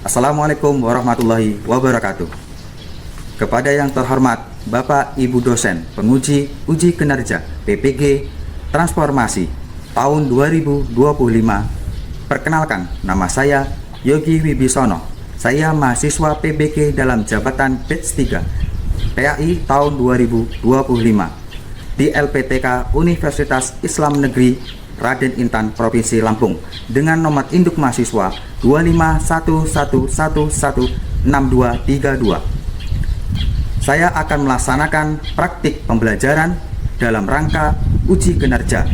Assalamualaikum warahmatullahi wabarakatuh. Kepada yang terhormat Bapak Ibu dosen penguji uji kinerja PPG Transformasi tahun 2025, perkenalkan, nama saya Yogi Wibisono. Saya mahasiswa PBG dalam jabatan batch 3 PAI tahun 2025 di LPTK Universitas Islam Negeri Raden Intan Provinsi Lampung dengan nomor induk mahasiswa 251116232. Saya akan melaksanakan praktik pembelajaran dalam rangka uji kinerja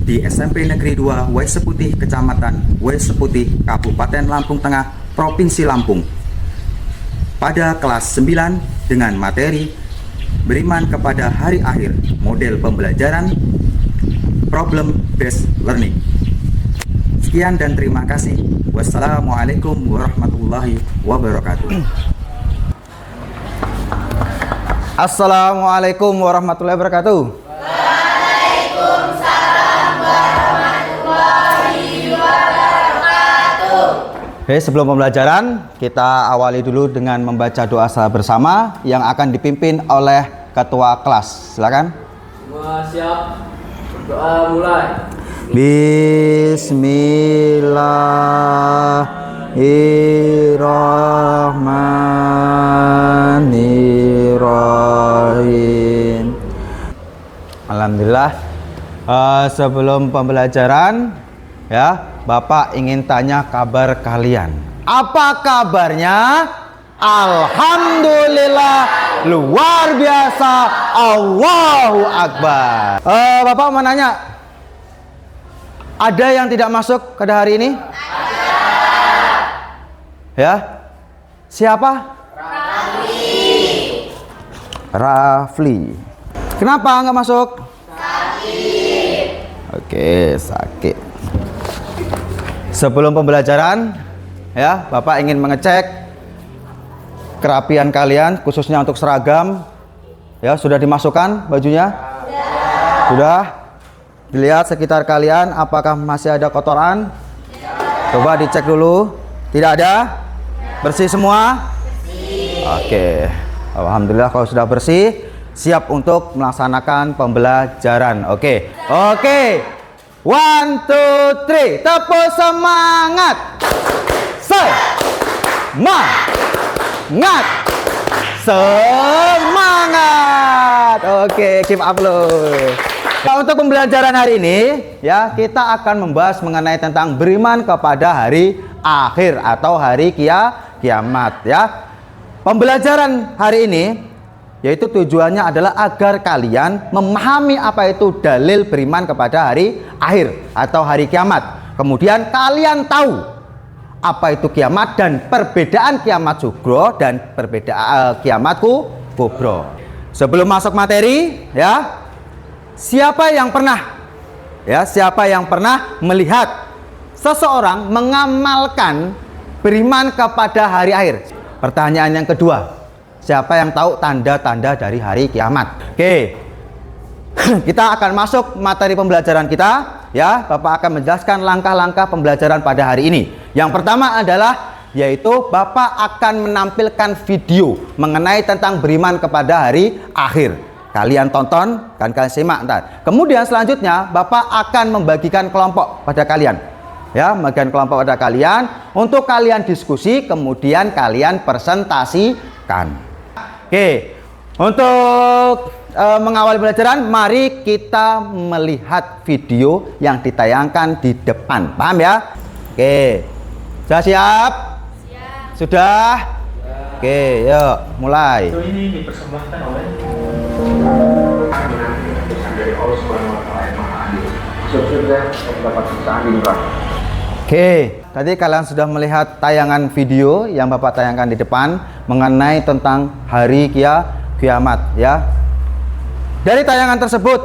di SMP Negeri 2 Wais Seputih, Kecamatan Wais Seputih, Kabupaten Lampung Tengah, Provinsi Lampung, pada kelas 9 dengan materi beriman kepada hari akhir, model pembelajaran problem based learning. Sekian dan terima kasih. Wassalamualaikum warahmatullahi wabarakatuh. Assalamualaikum warahmatullahi wabarakatuh. Waalaikumsalam warahmatullahi wabarakatuh. Oke, sebelum pembelajaran kita awali dulu dengan membaca doa salah bersama yang akan dipimpin oleh ketua kelas. Silakan. Semua siap? Doa mulai. Bismillahirrahmanirrahim. Alhamdulillah. Sebelum pembelajaran, ya, Bapak ingin tanya kabar kalian. Apa kabarnya? Alhamdulillah, luar biasa, Allahu Akbar. Bapak mau nanya, ada yang tidak masuk pada hari ini? Ada. Ya, siapa? Rafli. Kenapa nggak masuk? Sakit. Oke, sakit. Sebelum pembelajaran, ya, Bapak ingin mengecek kerapian kalian, khususnya untuk seragam. Ya, sudah dimasukkan bajunya? Sudah. Dilihat sekitar kalian apakah masih ada kotoran? Coba dicek dulu. Tidak ada? Bersih semua? Oke. Alhamdulillah kalau sudah bersih, siap untuk melaksanakan pembelajaran. Oke. 1, 2, 3. Tepuk semangat. Semangat. Oke, keep up loh. Nah, untuk pembelajaran hari ini, ya, kita akan membahas mengenai tentang beriman kepada hari akhir atau hari kiamat, ya. Pembelajaran hari ini yaitu tujuannya adalah agar kalian memahami apa itu dalil beriman kepada hari akhir atau hari kiamat. Kemudian kalian tahu apa itu kiamat dan perbedaan kiamat sugro dan perbedaan kiamat kubro. Sebelum masuk materi, ya, siapa yang pernah melihat seseorang mengamalkan beriman kepada hari akhir? Pertanyaan yang kedua, siapa yang tahu tanda-tanda dari hari kiamat? Oke, kita akan masuk materi pembelajaran kita, ya. Bapak akan menjelaskan langkah-langkah pembelajaran pada hari ini. Yang pertama adalah yaitu Bapak akan menampilkan video mengenai tentang beriman kepada hari akhir. Kalian tonton, kan kalian simak ntar. Kemudian selanjutnya Bapak akan membagikan kelompok pada kalian, ya, bagian kelompok pada kalian untuk kalian diskusi, kemudian kalian presentasikan. Oke, untuk mengawali pelajaran, mari kita melihat video yang ditayangkan di depan. Paham ya? Oke, sudah siap? Siap. Sudah? Ya. Oke, yuk mulai. Video ini dipersembahkan oleh Oke, tadi kalian sudah melihat tayangan video yang Bapak tayangkan di depan mengenai tentang hari kiamat, ya. Dari tayangan tersebut,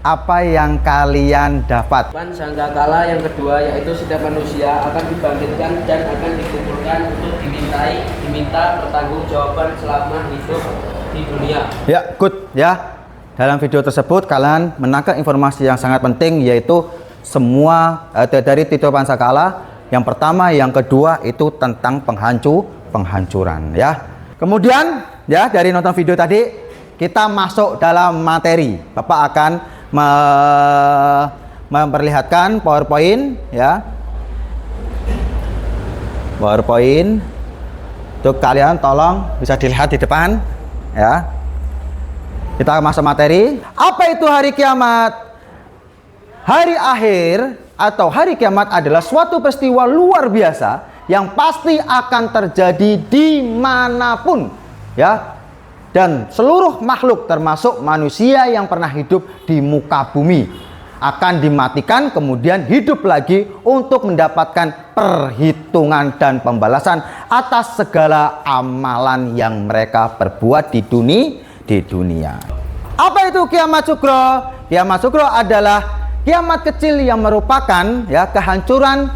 apa yang kalian dapat? Sangkakala yang kedua yaitu setiap manusia akan dibangkitkan dan akan dikumpulkan untuk diminta pertanggungjawaban selama hidup di dunia. Ya, good, ya. Dalam video tersebut kalian menangkap informasi yang sangat penting, yaitu semua dari Tito Pansakala Yang pertama, yang kedua itu tentang penghancuran ya. Kemudian ya, dari nonton video tadi kita masuk dalam materi. Bapak akan memperlihatkan PowerPoint ya. PowerPoint untuk kalian tolong bisa dilihat di depan ya. Kita masuk materi. Apa itu hari kiamat? Hari akhir atau hari kiamat adalah suatu peristiwa luar biasa yang pasti akan terjadi dimanapun ya, dan seluruh makhluk termasuk manusia yang pernah hidup di muka bumi akan dimatikan kemudian hidup lagi untuk mendapatkan perhitungan dan pembalasan atas segala amalan yang mereka perbuat di dunia. Apa itu kiamat sugro? Kiamat sugro adalah kiamat kecil yang merupakan ya kehancuran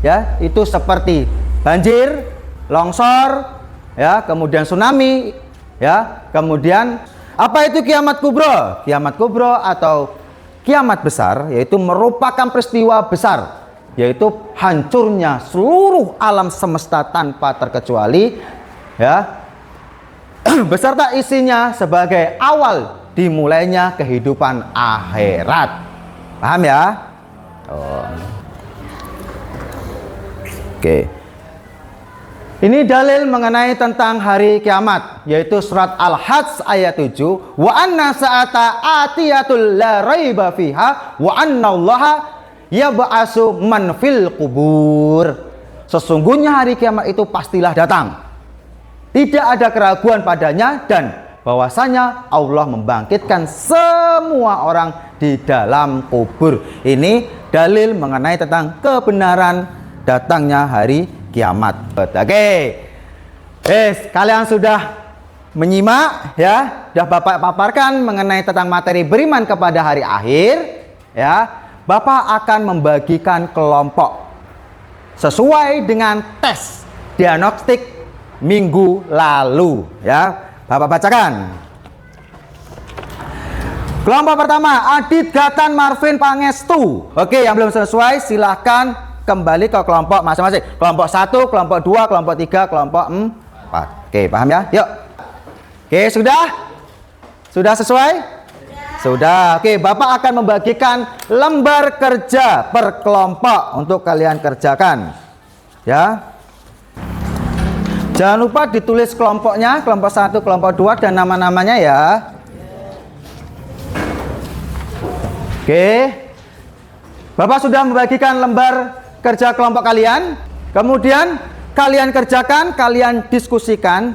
ya, itu seperti banjir, longsor ya, kemudian tsunami ya. Kemudian apa itu kiamat kubro? Kiamat kubro atau kiamat besar yaitu merupakan peristiwa besar, yaitu hancurnya seluruh alam semesta tanpa terkecuali ya, beserta isinya sebagai awal dimulainya kehidupan akhirat. Paham ya? Oh. Oke. Ini dalil mengenai tentang hari kiamat, yaitu surat Al-Hajj ayat 7, wa anna sa'ata atiyatul la raiba fiha wa anna allaha yab'asu man fil kubur. Sesungguhnya hari kiamat itu pastilah datang, tidak ada keraguan padanya, dan bahwasanya Allah membangkitkan semua orang di dalam kubur. Ini dalil mengenai tentang kebenaran datangnya hari kiamat. Oke, kalian sudah menyimak ya, sudah Bapak paparkan mengenai tentang materi beriman kepada hari akhir ya. Bapak akan membagikan kelompok sesuai dengan tes diagnostik minggu lalu ya. Bapak bacakan. Kelompok pertama, Adit Gatan Marvin Pangestu. Oke, yang belum sesuai silahkan kembali ke kelompok masing-masing. Kelompok 1, kelompok 2, kelompok 3, kelompok 4. Oke, paham ya? Yuk. Oke, sudah? Sudah sesuai? Sudah. Oke, Bapak akan membagikan lembar kerja per kelompok untuk kalian kerjakan. Ya. Jangan lupa ditulis kelompoknya, kelompok 1, kelompok 2 dan nama-namanya ya. Oke. Bapak sudah membagikan lembar kerja kelompok kalian. Kemudian kalian kerjakan, kalian diskusikan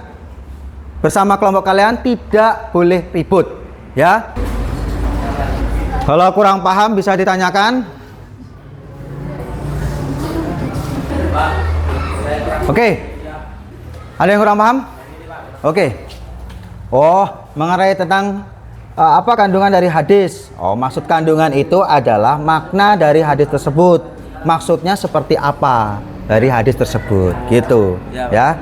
bersama kelompok kalian, tidak boleh ribut ya. Kalau kurang paham bisa ditanyakan. Oke. Ada yang kurang paham? Oke. Oh, mengenai tentang apa kandungan dari hadis? Oh, maksud kandungan itu adalah makna dari hadis tersebut. Maksudnya seperti apa dari hadis tersebut, gitu. Ya.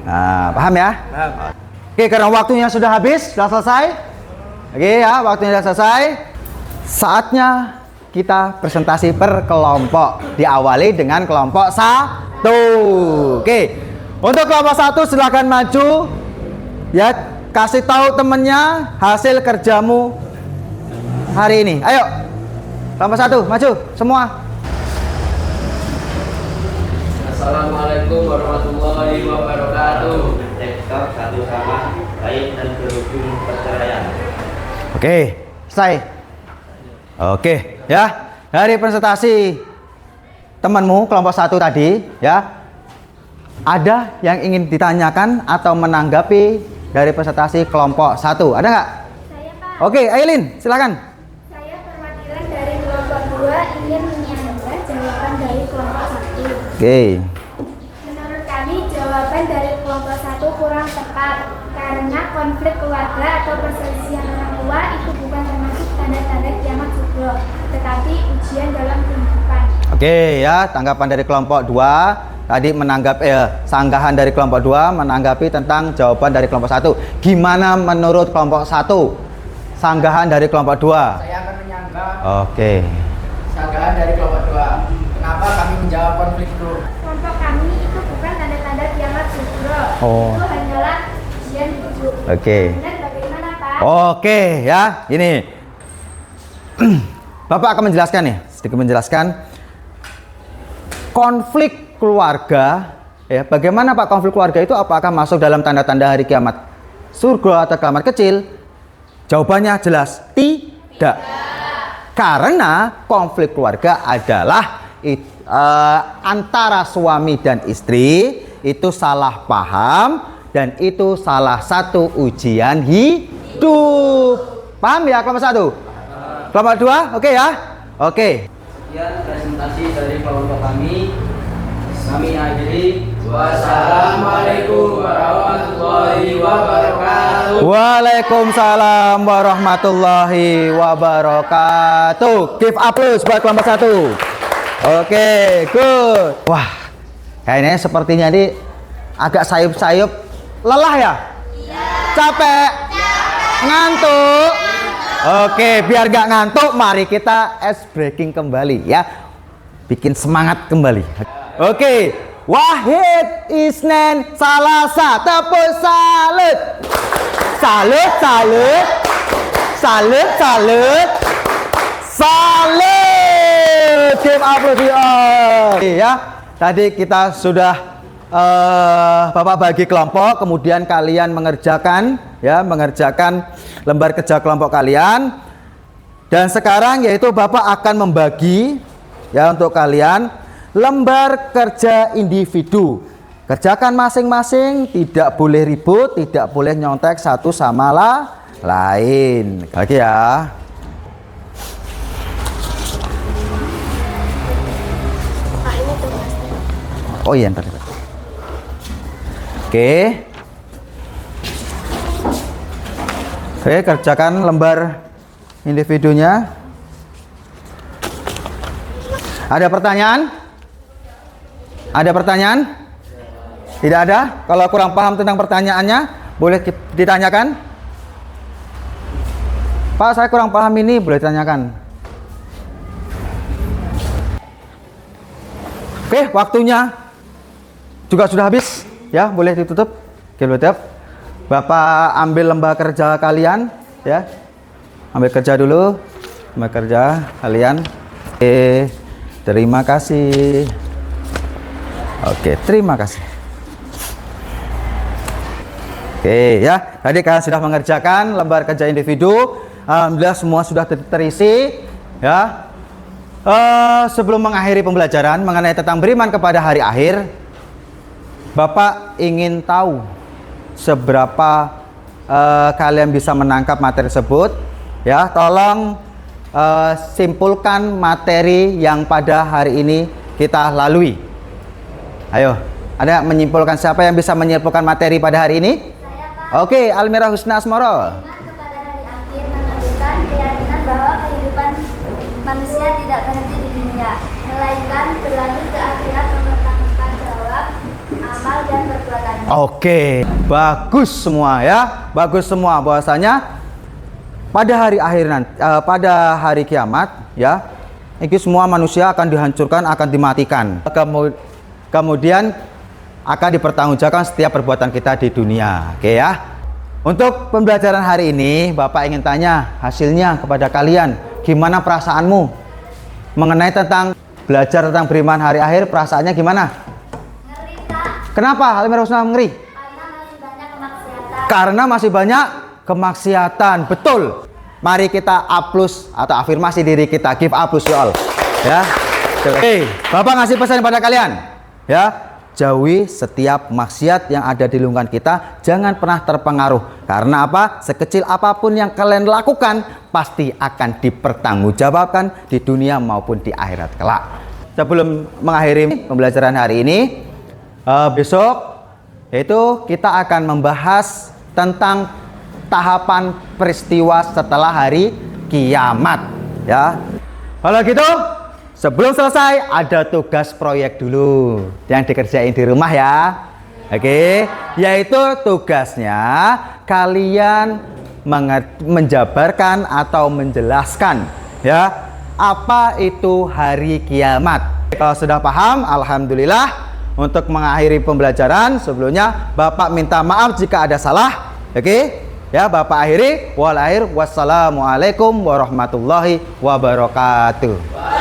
Nah, paham ya? Paham. Oke, karena waktunya sudah habis, sudah selesai. Oke ya, waktunya sudah selesai. Saatnya kita presentasi per kelompok. Diawali dengan kelompok 1. Oke. Untuk kelompok 1 silahkan maju ya, kasih tahu temennya hasil kerjamu hari ini. Ayo, kelompok 1 maju semua. Assalamualaikum warahmatullahi wabarakatuh. Sektor satu sama lain dan berujung perceraian. Oke, selesai. Oke ya, dari presentasi temanmu kelompok 1 tadi ya, ada yang ingin ditanyakan atau menanggapi dari presentasi kelompok 1? Ada nggak? Saya, Pak. Oke, Ailin, silakan. Saya perwakilan dari kelompok 2 ingin menyampaikan jawaban dari kelompok 1. Oke. Menurut kami jawaban dari kelompok 1 kurang tepat karena konflik keluarga atau perselisihan orang tua itu bukan termasuk tanda-tanda kiamat sugro, tetapi ujian dalam kehidupan. Oke ya, tanggapan dari kelompok 2 tadi menanggapi sanggahan dari kelompok 2 menanggapi tentang jawaban dari kelompok 1. Gimana menurut kelompok 1? Sanggahan dari kelompok 2. Saya akan menyanggah Oke. sanggahan dari kelompok 2. Kenapa kami menjawab konflik itu? Oh. Itu hanyalah ujian hidup. Oke. Kemudian bagaimana Pak? Oke ya, ini Bapak akan menjelaskan nih, sedikit menjelaskan konflik keluarga. Ya, bagaimana Pak konflik keluarga itu apakah masuk dalam tanda-tanda hari kiamat surga atau kiamat kecil? Jawabannya jelas tidak. Karena konflik keluarga adalah antara suami dan istri itu salah paham dan itu salah satu ujian hidup. Paham ya kelompok 1? Kelompok 2? Oke ya? Oke. Sekian presentasi dari kelompok kami. Kami akhiri. Wassalamualaikum warahmatullahi wabarakatuh. Waalaikumsalam warahmatullahi wabarakatuh. Give applause buat kelompok 1. Oke, good. Wah, kayaknya sepertinya ini agak sayup-sayup. Lelah ya? Capek? Ngantuk? Oke, biar gak ngantuk, mari kita ice breaking kembali ya. Bikin semangat kembali. Oke, Wahid, Isnen, Salasa, tepuk salut. Salut, salut. Salut, salut. Salut. Give applause ya. Tadi kita sudah Bapak bagi kelompok, kemudian kalian mengerjakan lembar kerja kelompok kalian. Dan sekarang yaitu Bapak akan membagi ya untuk kalian lembar kerja individu. Kerjakan masing-masing, tidak boleh ribut, tidak boleh nyontek satu sama lain. Bagi ya. Oh iya, ntar. Oke. Oke, kerjakan lembar individunya. Ada pertanyaan? Ada pertanyaan? Tidak ada? Kalau kurang paham tentang pertanyaannya, boleh ditanyakan? Pak, saya kurang paham ini, boleh ditanyakan. Oke, waktunya juga sudah habis. Ya, boleh ditutup. Oke, tutup. Bapak ambil lembar kerja kalian, ya. Ambil kerja dulu. Lembar kerja kalian. Oke, terima kasih. Oke, terima kasih. Oke, ya. Tadi kalian sudah mengerjakan lembar kerja individu. Alhamdulillah semua sudah terisi, ya. Sebelum mengakhiri pembelajaran mengenai tentang beriman kepada hari akhir, Bapak ingin tahu seberapa kalian bisa menangkap materi tersebut. Ya, tolong simpulkan materi yang pada hari ini kita lalui. Ayo, ada menyimpulkan, siapa yang bisa menyimpulkan materi pada hari ini? Saya, Pak. Oke, Almira Husna Asmoro. Beriman kepada hari akhir menunjukkan keyakinan bahwa kehidupan manusia tidak berhenti di dunia, melainkan berlanjut ke akhirat mempertanggungjawabkan jawab amal dan perbuatannya. Oke, bagus semua ya, bagus semua bahwasanya pada hari akhir nanti, pada hari kiamat ya, ini semua manusia akan dihancurkan, akan dimatikan. Kemudian akan dipertanggungjawabkan setiap perbuatan kita di dunia. Oke ya. Untuk pembelajaran hari ini, Bapak ingin tanya hasilnya kepada kalian. Gimana perasaanmu mengenai tentang belajar tentang beriman hari akhir? Perasaannya gimana? Ngeri, Pak. Kenapa Almira Husna ngeri? Karena masih banyak kemaksiatan. Karena masih banyak kemaksiatan. Betul. Mari kita applause atau afirmasi diri kita. Give applause to all. Ya. Oke, Bapak ngasih pesan pada kalian. Ya, jauhi setiap maksiat yang ada di lingkungan kita. Jangan pernah terpengaruh. Karena apa? Sekecil apapun yang kalian lakukan pasti akan dipertanggungjawabkan di dunia maupun di akhirat kelak. Sebelum mengakhiri pembelajaran hari ini, besok yaitu kita akan membahas tentang tahapan peristiwa setelah hari kiamat. Ya, kalau gitu. Sebelum selesai, ada tugas proyek dulu yang dikerjain di rumah ya. Oke, yaitu tugasnya kalian menjabarkan atau menjelaskan ya, apa itu hari kiamat. Kalau sudah paham, alhamdulillah. untuk mengakhiri pembelajaran. Sebelumnya Bapak minta maaf jika ada salah. Oke? Ya, Bapak akhiri. Wassalamualaikum warahmatullahi wabarakatuh.